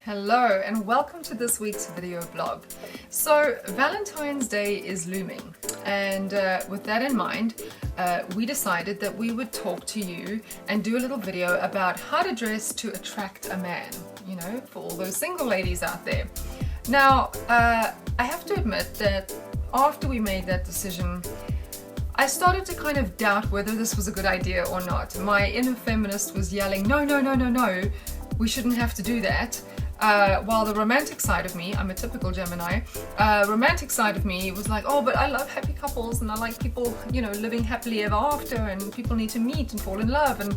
Hello and welcome to this week's video blog. So Valentine's Day is looming, and with that in mind, we decided that we would talk to you and do a little video about how to dress to attract a man, you know, for all those single ladies out there. Now, I have to admit that after we made that decision, I started to kind of doubt whether this was a good idea or not. My inner feminist was yelling, no, we shouldn't have to do that. While the romantic side of me, I'm a typical Gemini, romantic side of me was like, oh, but I love happy couples and I like people, you know, living happily ever after, and people need to meet and fall in love. And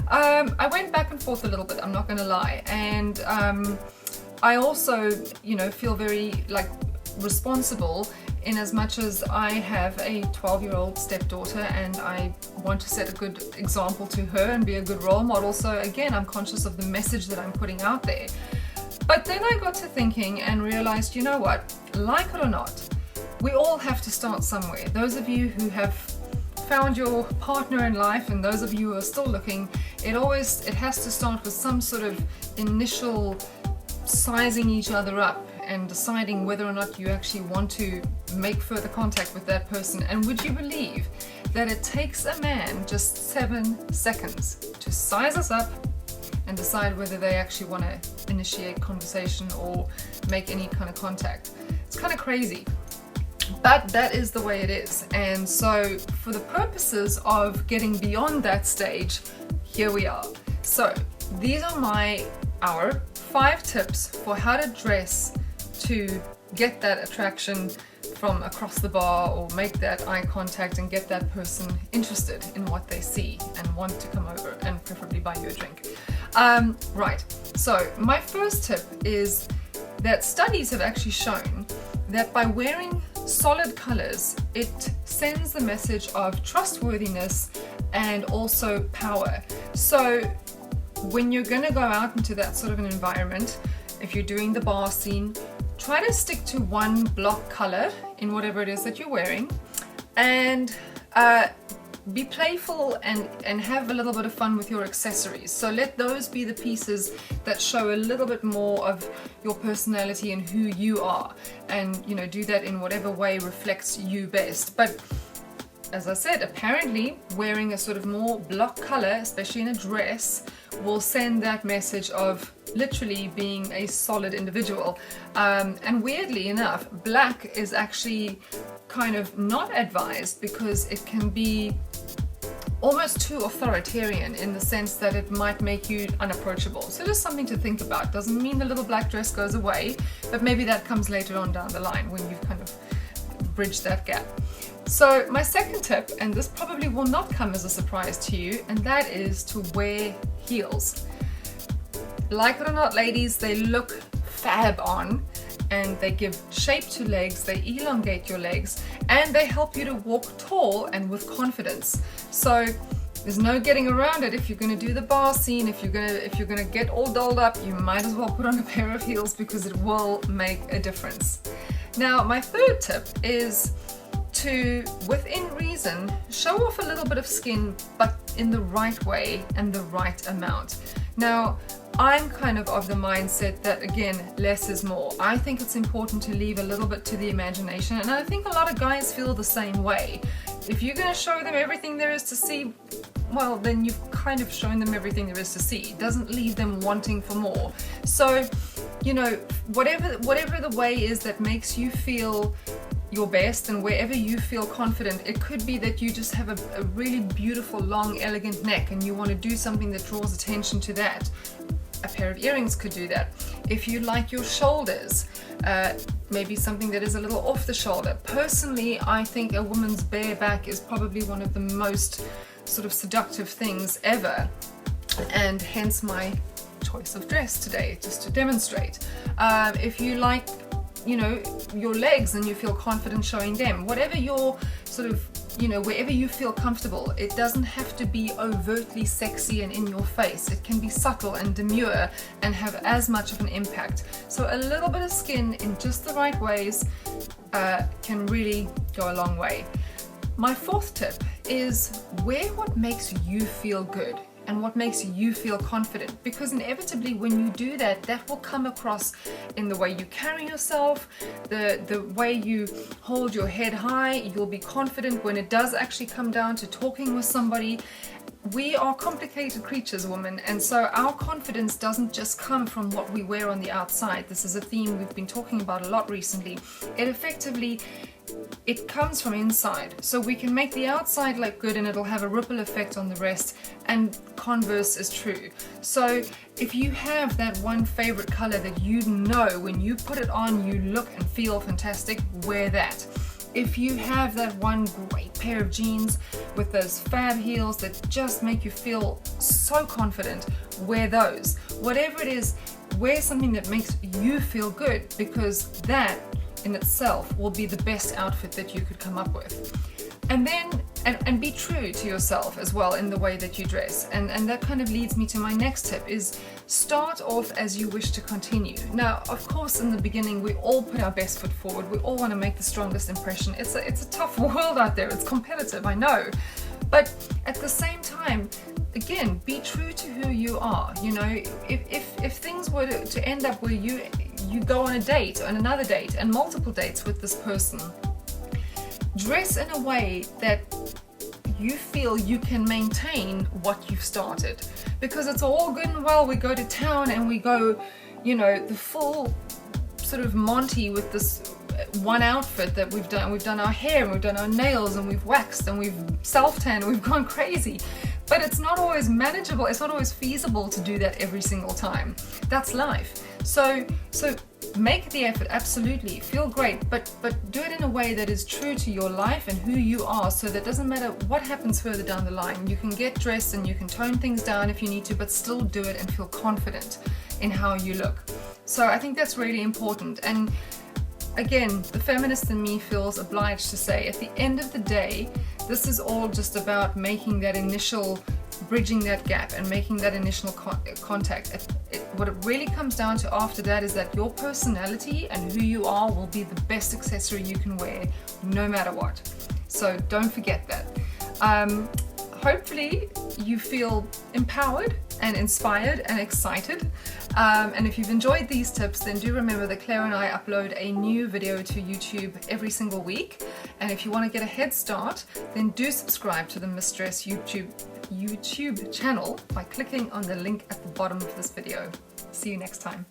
I went back and forth a little bit, I'm not going to lie. And I also, you know, feel very like responsible in as much as I have a 12-year-old stepdaughter and I want to set a good example to her and be a good role model. So again, I'm conscious of the message that I'm putting out there. But then I got to thinking and realized, you know what, like it or not, we all have to start somewhere. Those of you who have found your partner in life and those of you who are still looking, it has to start with some sort of initial sizing each other up and deciding whether or not you actually want to make further contact with that person. And would you believe that it takes a man just 7 seconds to size us up and decide whether they actually want to initiate conversation or make any kind of contact? It's kind of crazy, but that is the way it is. And so for the purposes of getting beyond that stage, here we are. So these are our 5 tips for how to dress to get that attraction from across the bar, or make that eye contact and get that person interested in what they see and want to come over and preferably buy you a drink. Right, so my first tip is that studies have actually shown that by wearing solid colors, it sends the message of trustworthiness and also power. So when you're going to go out into that sort of an environment, if you're doing the bar scene, try to stick to one block color in whatever it is that you're wearing, and be playful and have a little bit of fun with your accessories. So let those be the pieces that show a little bit more of your personality and who you are, and you know, do that in whatever way reflects you best. But as I said, apparently wearing a sort of more block color, especially in a dress, will send that message of literally being a solid individual. And weirdly enough, black is actually kind of not advised because it can be almost too authoritarian in the sense that it might make you unapproachable. So just something to think about. Doesn't mean the little black dress goes away, but maybe that comes later on down the line when you've kind of bridged that gap. So my second tip, and this probably will not come as a surprise to you, and that is to wear heels. Like it or not, ladies, they look fab on, and they give shape to legs, they elongate your legs, and they help you to walk tall and with confidence. So there's no getting around it. If you're going to do the bar scene, if you're going to get all dolled up, you might as well put on a pair of heels because it will make a difference. Now, my third tip is to, within reason, show off a little bit of skin, but in the right way and the right amount. Now, I'm kind of the mindset that, again, less is more. I think it's important to leave a little bit to the imagination, and I think a lot of guys feel the same way. If you're going to show them everything there is to see, well, then you've kind of shown them everything there is to see. It doesn't leave them wanting for more. So, you know, whatever the way is that makes you feel your best, and wherever you feel confident, it could be that you just have a really beautiful, long, elegant neck and you want to do something that draws attention to that. A pair of earrings could do that. If you like your shoulders, maybe something that is a little off the shoulder. Personally, I think a woman's bare back is probably one of the most sort of seductive things ever, and hence my choice of dress today, just to demonstrate. If you like, you know, your legs and you feel confident showing them, whatever your sort of, you know, wherever you feel comfortable, it doesn't have to be overtly sexy and in your face. It can be subtle and demure and have as much of an impact. So a little bit of skin in just the right ways can really go a long way. My fourth tip is wear what makes you feel good. and what makes you feel confident, because inevitably when you do that, that will come across in the way you carry yourself, the way you hold your head high. You'll be confident when it does actually come down to talking with somebody. We are complicated creatures, women, and so our confidence doesn't just come from what we wear on the outside. This is a theme we've been talking about a lot recently. It comes from inside. So we can make the outside look good and it'll have a ripple effect on the rest, and converse is true. So if you have that one favorite color that you know when you put it on you look and feel fantastic, wear that. If you have that one great pair of jeans with those fab heels that just make you feel so confident, wear those. Whatever it is, wear something that makes you feel good, because that in itself will be the best outfit that you could come up with. And then, and be true to yourself as well in the way that you dress. And that kind of leads me to my next tip, is start off as you wish to continue. Now, of course, in the beginning, we all put our best foot forward. We all want to make the strongest impression. It's a tough world out there. It's competitive, I know. But at the same time, again, be true to who you are. You know, if things were to end up where you go on a date, on another date, and multiple dates with this person, dress in a way that you feel you can maintain what you've started. Because it's all good and well, we go to town and we go, you know, the full sort of Monty with this one outfit that we've done. We've done our hair and we've done our nails and we've waxed and we've self-tanned and we've gone crazy. But it's not always manageable. It's not always feasible to do that every single time. That's life. So make the effort, absolutely, feel great, but do it in a way that is true to your life and who you are, so that it doesn't matter what happens further down the line. You can get dressed and you can tone things down if you need to, but still do it and feel confident in how you look. So I think that's really important. And again, the feminist in me feels obliged to say, at the end of the day, this is all just about making that initial, bridging that gap and making that initial contact. What it really comes down to after that is that your personality and who you are will be the best accessory you can wear, no matter what. So don't forget that. Hopefully you feel empowered and inspired and excited. And if you've enjoyed these tips, then do remember that Claire and I upload a new video to YouTube every single week. And if you want to get a head start, then do subscribe to the Mistress YouTube channel by clicking on the link at the bottom of this video. See you next time.